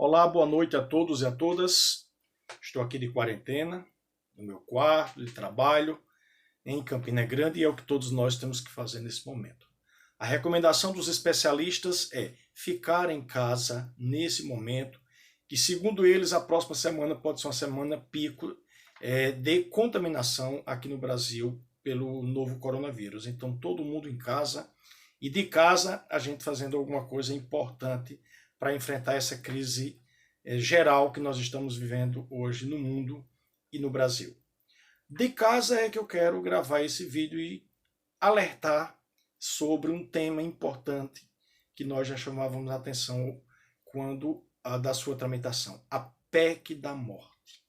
Olá, boa noite a todos e a todas. Estou aqui de quarentena, no meu quarto de trabalho, em Campina Grande, e é o que todos nós temos que fazer nesse momento. A recomendação dos especialistas é ficar em casa nesse momento, que segundo eles a próxima semana pode ser uma semana pico de contaminação aqui no Brasil pelo novo coronavírus. Então todo mundo em casa, e de casa a gente fazendo alguma coisa importante para enfrentar essa crise geral que nós estamos vivendo hoje no mundo e no Brasil. De casa é que eu quero gravar esse vídeo e alertar sobre um tema importante que nós já chamávamos a atenção quando da sua tramitação, a PEC da morte.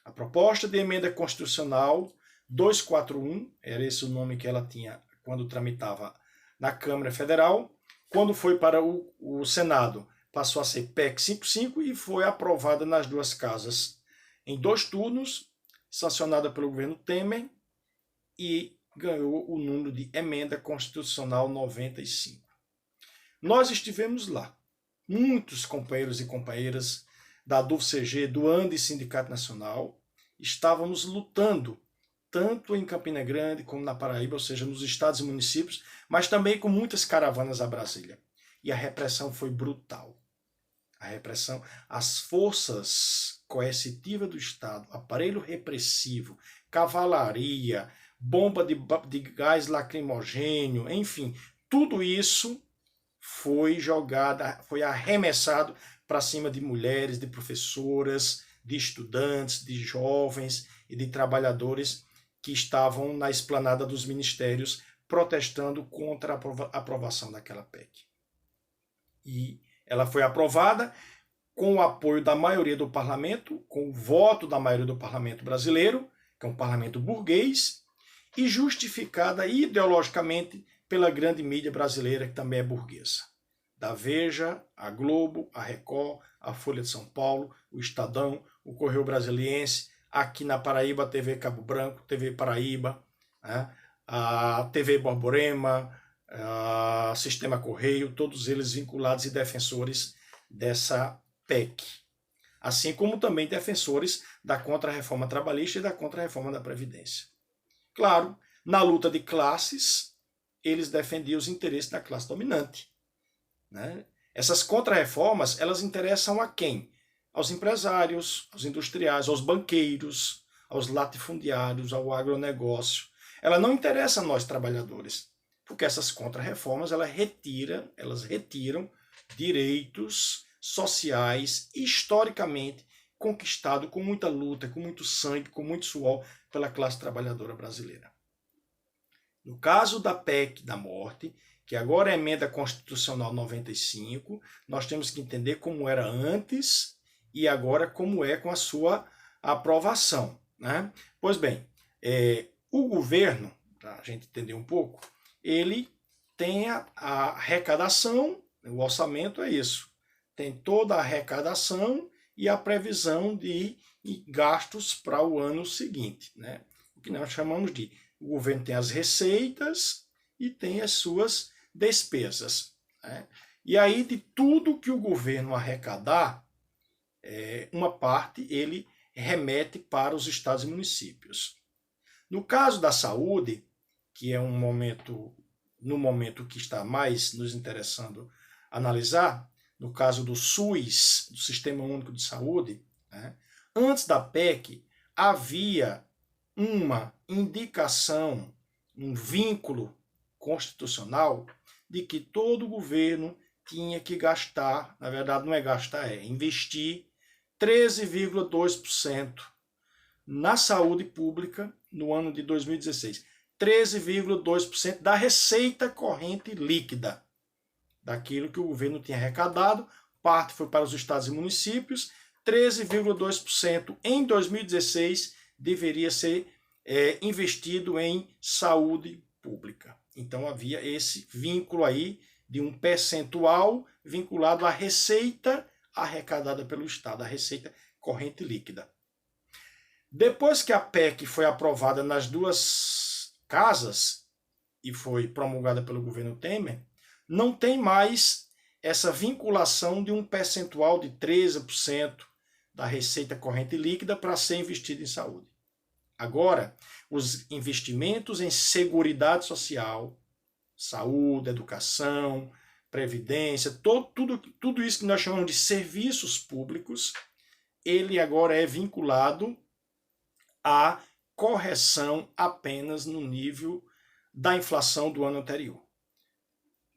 A proposta de emenda constitucional 241, era esse o nome que ela tinha quando tramitava na Câmara Federal, quando foi para o Senado, passou a ser PEC 55 e foi aprovada nas duas casas em 2 turnos, sancionada pelo governo Temer, e ganhou o número de emenda constitucional 95. Nós estivemos lá, muitos companheiros e companheiras da DUFCG, do ANDE Sindicato Nacional, estávamos lutando tanto em Campina Grande como na Paraíba, ou seja, nos estados e municípios, mas também com muitas caravanas a Brasília. E a repressão foi brutal. A repressão, as forças coercitivas do Estado, aparelho repressivo, cavalaria, bomba de gás lacrimogênio, enfim, tudo isso foi jogado, foi arremessado para cima de mulheres, de professoras, de estudantes, de jovens e de trabalhadores que estavam na esplanada dos ministérios protestando contra a aprovação daquela PEC. E ela foi aprovada com o apoio da maioria do parlamento, com o voto da maioria do parlamento brasileiro, que é um parlamento burguês, e justificada ideologicamente pela grande mídia brasileira, que também é burguesa. Da Veja, a Globo, a Record, a Folha de São Paulo, o Estadão, o Correio Brasiliense, aqui na Paraíba, a TV Cabo Branco, TV Paraíba, a TV Borborema, Sistema Correio, todos eles vinculados e defensores dessa PEC. Assim como também defensores da contra-reforma trabalhista e da contra-reforma da Previdência. Claro, na luta de classes, eles defendiam os interesses da classe dominante. Essas contra-reformas, elas interessam a quem? Aos empresários, aos industriais, aos banqueiros, aos latifundiários, ao agronegócio. Ela não interessa a nós trabalhadores, porque essas contra-reformas elas retiram direitos sociais historicamente conquistados com muita luta, com muito sangue, com muito suor pela classe trabalhadora brasileira. No caso da PEC da morte, que agora é a emenda constitucional 95, nós temos que entender como era antes e agora como é com a sua aprovação. Pois bem, o governo, para a gente entender um pouco, ele tem a arrecadação, o orçamento é isso, tem toda a arrecadação e a previsão de gastos para o ano seguinte. O que nós chamamos de, o governo tem as receitas e tem as suas despesas. E aí de tudo que o governo arrecadar, uma parte ele remete para os estados e municípios. No caso da saúde, que é no momento que está mais nos interessando analisar, no caso do SUS, do Sistema Único de Saúde, antes da PEC havia uma indicação, um vínculo constitucional de que todo governo tinha que gastar, na verdade não é gastar, é investir 13,2% na saúde pública no ano de 2016. 13,2% da receita corrente líquida, daquilo que o governo tinha arrecadado, parte foi para os estados e municípios, 13,2% em 2016 deveria ser investido em saúde pública. Então havia esse vínculo aí de um percentual vinculado à receita arrecadada pelo Estado, a receita corrente líquida. Depois que a PEC foi aprovada nas duas casas e foi promulgada pelo governo Temer, não tem mais essa vinculação de um percentual de 13% da receita corrente líquida para ser investido em saúde. Agora, os investimentos em seguridade social, saúde, educação, previdência, tudo isso que nós chamamos de serviços públicos, ele agora é vinculado à correção apenas no nível da inflação do ano anterior.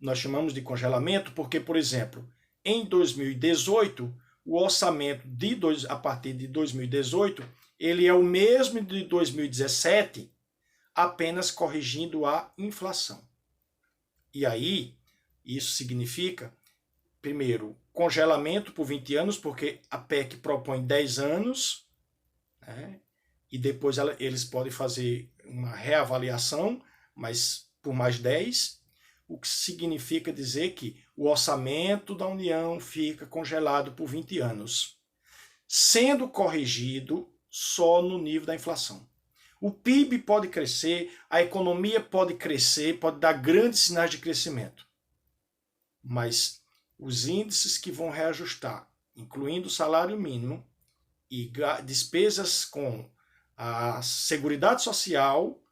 Nós chamamos de congelamento porque, por exemplo, em 2018, o orçamento a partir de 2018, ele é o mesmo de 2017, apenas corrigindo a inflação. E aí, isso significa, primeiro, congelamento por 20 anos, porque a PEC propõe 10 anos, né? E depois eles podem fazer uma reavaliação, mas por mais 10, o que significa dizer que o orçamento da União fica congelado por 20 anos, sendo corrigido só no nível da inflação. O PIB pode crescer, a economia pode crescer, pode dar grandes sinais de crescimento, mas os índices que vão reajustar, incluindo o salário mínimo e despesas com a Seguridade Social,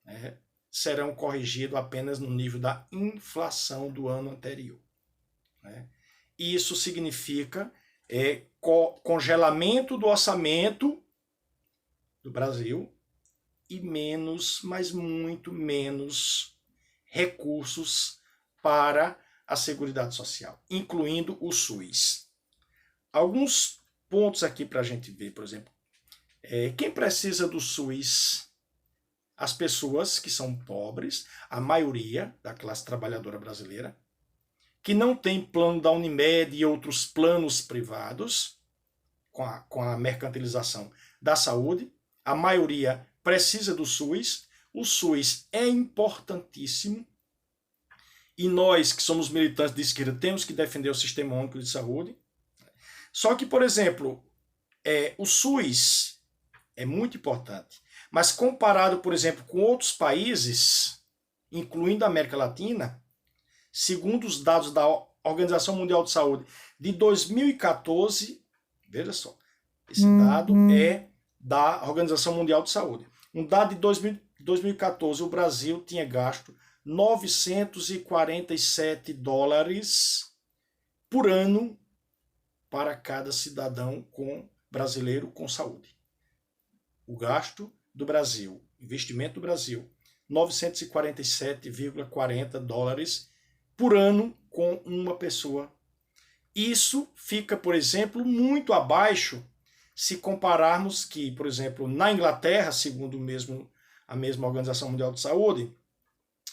né, serão corrigidos apenas no nível da inflação do ano anterior. Né? Isso significa congelamento do orçamento do Brasil e menos, mas muito menos recursos para a Seguridade Social, incluindo o SUS. Alguns pontos aqui para a gente ver, por exemplo, quem precisa do SUS? As pessoas que são pobres, a maioria da classe trabalhadora brasileira, que não tem plano da Unimed e outros planos privados, com a mercantilização da saúde, a maioria precisa do SUS. O SUS é importantíssimo e nós, que somos militantes de esquerda, temos que defender o Sistema Único de Saúde. Só que, por exemplo, o SUS é muito importante, mas comparado, por exemplo, com outros países, incluindo a América Latina, segundo os dados da Organização Mundial de Saúde de 2014, veja só, esse dado é da Organização Mundial de Saúde. Um dado de 2014, o Brasil tinha gasto $947 por ano para cada cidadão brasileiro com saúde. O gasto do Brasil, investimento do Brasil, $947,40 por ano com uma pessoa. Isso fica, por exemplo, muito abaixo se compararmos que, por exemplo, na Inglaterra, segundo a mesma Organização Mundial de Saúde,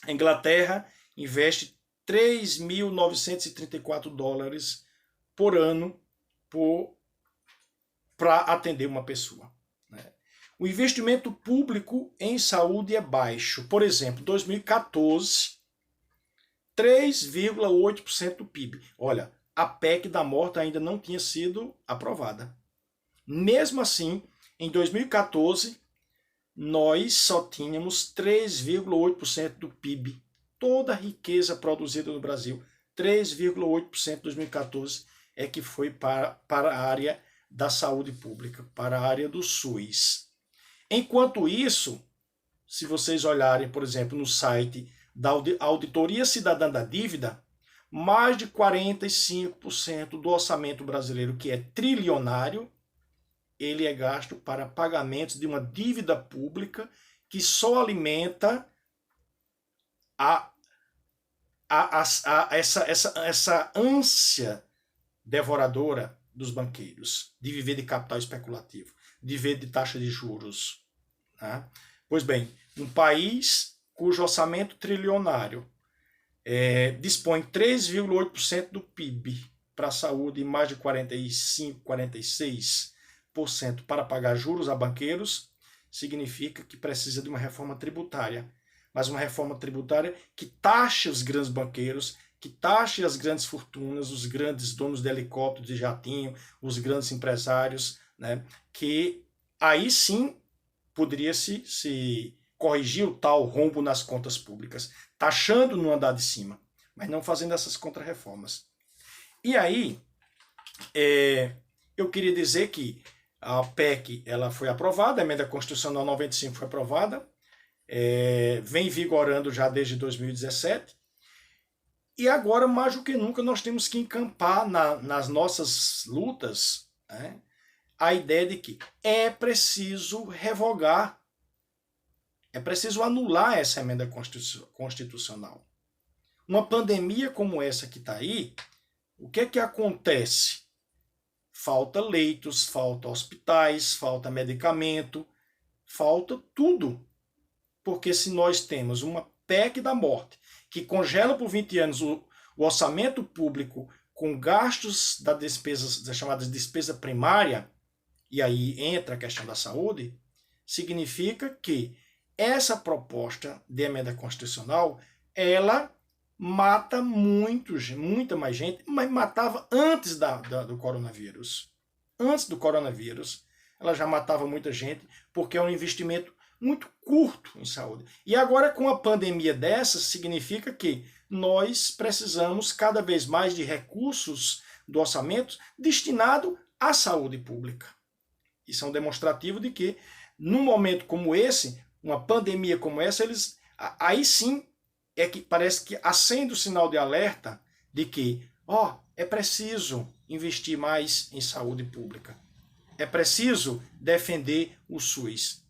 a Inglaterra investe $3.934 por ano para atender uma pessoa. O investimento público em saúde é baixo. Por exemplo, 2014, 3,8% do PIB. Olha, a PEC da morte ainda não tinha sido aprovada. Mesmo assim, em 2014, nós só tínhamos 3,8% do PIB. Toda a riqueza produzida no Brasil, 3,8% em 2014 é que foi para a área da saúde pública, para a área do SUS. Enquanto isso, se vocês olharem, por exemplo, no site da Auditoria Cidadã da Dívida, mais de 45% do orçamento brasileiro, que é trilionário, ele é gasto para pagamentos de uma dívida pública que só alimenta essa ânsia devoradora dos banqueiros de viver de capital especulativo, de viver de taxa de juros. Né? Pois bem, um país cujo orçamento trilionário dispõe 3,8% do PIB para a saúde e mais de 45%, 46% para pagar juros a banqueiros, significa que precisa de uma reforma tributária. Mas uma reforma tributária que taxe os grandes banqueiros, que taxe as grandes fortunas, os grandes donos de helicóptero, de jatinho, os grandes empresários, né? Que aí sim poderia se corrigir o tal rombo nas contas públicas, taxando no andar de cima, mas não fazendo essas contrarreformas. E aí, eu queria dizer que a PEC ela foi aprovada, a emenda constitucional 95 foi aprovada, vem vigorando já desde 2017, e agora, mais do que nunca, nós temos que encampar nas nossas lutas, né, a ideia de que é preciso revogar, é preciso anular essa emenda constitucional. Uma pandemia como essa que está aí, o que é que acontece? Falta leitos, falta hospitais, falta medicamento, falta tudo. Porque se nós temos uma PEC da morte, que congela por 20 anos o orçamento público com gastos da chamada despesa primária, e aí entra a questão da saúde, significa que essa proposta de emenda constitucional, ela mata muita mais gente, mas matava antes do coronavírus. Antes do coronavírus, ela já matava muita gente, porque é um investimento muito curto em saúde. E agora, com a pandemia dessa, significa que nós precisamos cada vez mais de recursos do orçamento destinado à saúde pública. Isso é um demonstrativo de que, num momento como esse, uma pandemia como essa, aí sim é que parece que acende o sinal de alerta de que, é preciso investir mais em saúde pública. É preciso defender o SUS.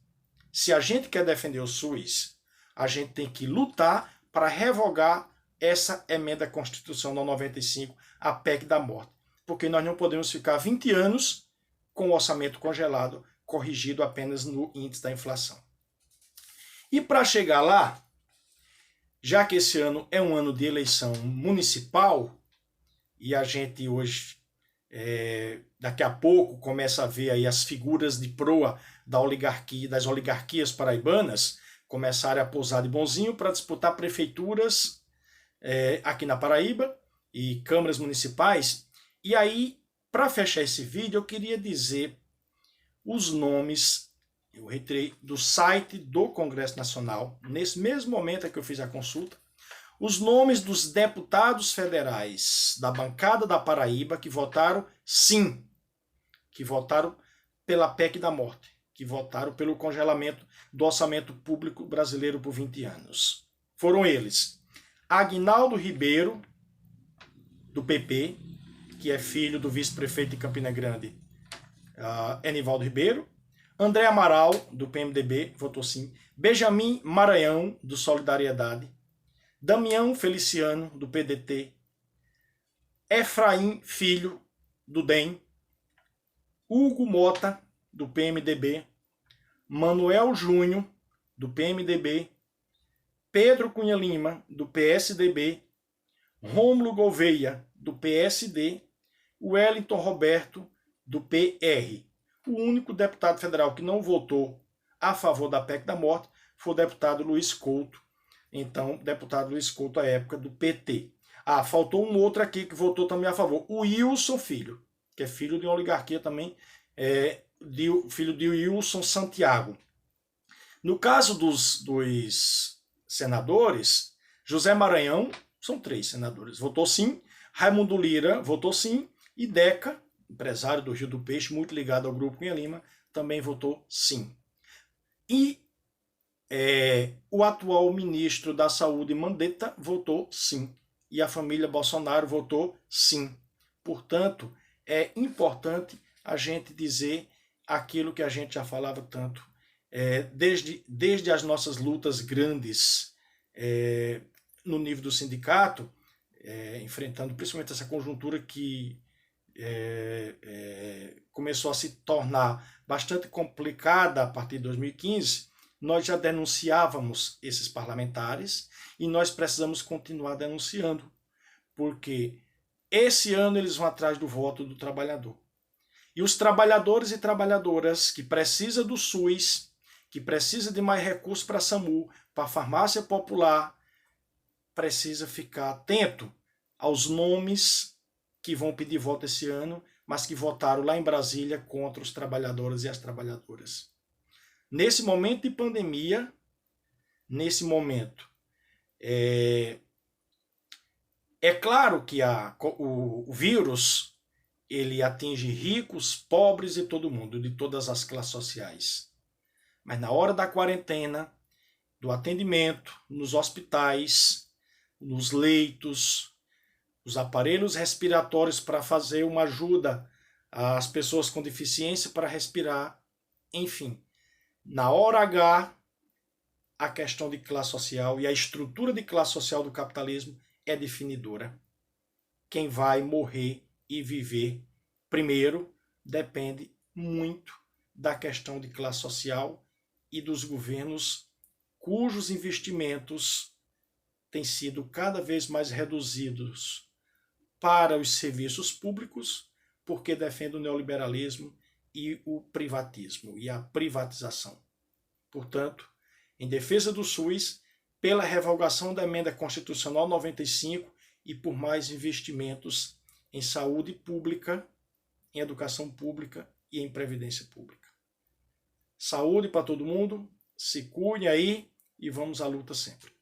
Se a gente quer defender o SUS, a gente tem que lutar para revogar essa emenda constitucional 95, a PEC da morte. Porque nós não podemos ficar 20 anos com o orçamento congelado, corrigido apenas no índice da inflação. E para chegar lá, já que esse ano é um ano de eleição municipal, e a gente hoje, daqui a pouco, começa a ver aí as figuras de proa das oligarquias paraibanas começarem a pousar de bonzinho para disputar prefeituras aqui na Paraíba e câmaras municipais. E aí, para fechar esse vídeo, eu queria dizer os nomes, eu retirei do site do Congresso Nacional, nesse mesmo momento que eu fiz a consulta, os nomes dos deputados federais da bancada da Paraíba que votaram sim, que votaram pela PEC da morte, que votaram pelo congelamento do orçamento público brasileiro por 20 anos. Foram eles: Aguinaldo Ribeiro, do PP, que é filho do vice-prefeito de Campina Grande, Enivaldo Ribeiro. André Amaral, do PMDB, votou sim. Benjamin Maranhão, do Solidariedade. Damião Feliciano, do PDT. Efraim Filho, do DEM. Hugo Mota, do PMDB. Manuel Júnior, do PMDB. Pedro Cunha Lima, do PSDB. Rômulo Gouveia, do PSD. Wellington Roberto, do PR. O único deputado federal que não votou a favor da PEC da morte foi o deputado Luiz Couto. Então, deputado Luiz Couto, à época, do PT. Faltou um outro aqui que votou também a favor. O Wilson Filho, que é filho de uma oligarquia também, filho de Wilson Santiago. No caso dos senadores, José Maranhão, são 3 senadores, votou sim. Raimundo Lira votou sim. E Deca, empresário do Rio do Peixe, muito ligado ao Grupo Cunha Lima, também votou sim. E o atual ministro da Saúde, Mandetta, votou sim. E a família Bolsonaro votou sim. Portanto, é importante a gente dizer aquilo que a gente já falava tanto, desde as nossas lutas grandes no nível do sindicato, enfrentando principalmente essa conjuntura que começou a se tornar bastante complicada a partir de 2015, nós já denunciávamos esses parlamentares e nós precisamos continuar denunciando, porque esse ano eles vão atrás do voto do trabalhador. E os trabalhadores e trabalhadoras que precisam do SUS, que precisam de mais recursos para a SAMU, para a farmácia popular, precisa ficar atento aos nomes que vão pedir voto esse ano, mas que votaram lá em Brasília contra os trabalhadores e as trabalhadoras. Nesse momento de pandemia, nesse momento, é É claro que o vírus ele atinge ricos, pobres e todo mundo, de todas as classes sociais. Mas na hora da quarentena, do atendimento nos hospitais, nos leitos, os aparelhos respiratórios para fazer uma ajuda às pessoas com deficiência para respirar, enfim. Na hora H, a questão de classe social e a estrutura de classe social do capitalismo é definidora. Quem vai morrer e viver primeiro depende muito da questão de classe social e dos governos cujos investimentos têm sido cada vez mais reduzidos para os serviços públicos, porque defendem o neoliberalismo e o privatismo e a privatização. Portanto, em defesa do SUS, pela revogação da Emenda Constitucional 95 e por mais investimentos em saúde pública, em educação pública e em previdência pública. Saúde para todo mundo, se cuide aí e vamos à luta sempre.